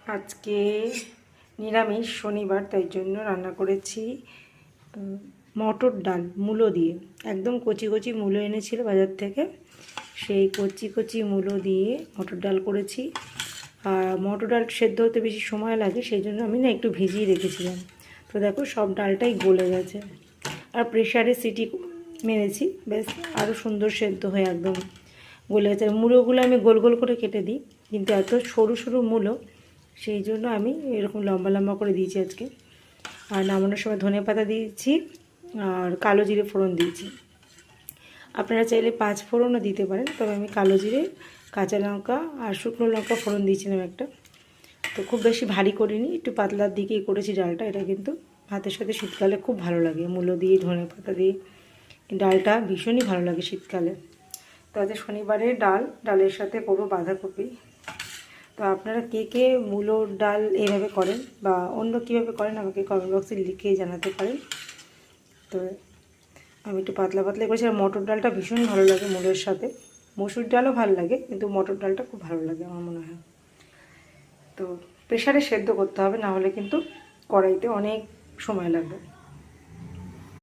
আজকে নিরামিষ শনিবার, তাই জন্য রান্না করেছি মটর ডাল মূলো দিয়ে। একদম কচি কচি মূলো এনেছিল বাজার থেকে, সেই কচি কচি মূলো দিয়ে মটর ডাল করেছি। আর মটর ডাল সেদ্ধ হতে বেশি সময় লাগে, সেই জন্য আমি না একটু ভিজিয়ে রেখেছিলাম। তো দেখো সব ডালটাই গলে গেছে। আর প্রেশারে সিটি মেরেছি, বেশ আরও সুন্দর সেদ্ধ হয়ে একদম গলে গেছে। মূলোগুলো আমি গোল গোল করে কেটে দিই, কিন্তু এত সরু সরু মূলো, সেই জন্য আমি এরকম লম্বা লম্বা করে দিয়েছি আজকে। আর নামানোর সময় ধনেপাতা দিয়েছি আর কালো জিরে ফোড়ন দিয়েছি। আপনারা চাইলে 5 ফোড়নও দিতে পারেন, তবে আমি কালো জিরে, কাঁচা লঙ্কা আর শুকনো লঙ্কা ফোড়ন দিয়েছিলাম একটা। তো খুব বেশি ভারী করিনি, একটু পাতলার দিকেই করেছি ডালটা। এটা কিন্তু ভাতের সাথে শীতকালে খুব ভালো লাগে, মূলো দিয়ে ধনেপাতা দিয়ে ডালটা ভীষণই ভালো লাগে শীতকালে। তো আজ শনিবারে ডালের সাথে করবো বাঁধাকপি। তো আপনারা কে কে মূলোর ডাল এইভাবে করেন বা অন্য কীভাবে করেন আমাকে কমেন্ট বক্সে লিখে জানাতে পারেন। তো আমি একটু পাতলা পাতলা করেছি। আর মটর ডালটা ভীষণ ভালো লাগে মূলোর সাথে। মসুর ডালও ভালো লাগে, কিন্তু মটর ডালটা খুব ভালো লাগে আমার মনে হয়। তো প্রেশারে সেদ্ধ করতে হবে, না হলে কিন্তু কড়াইতে অনেক সময় লাগবে।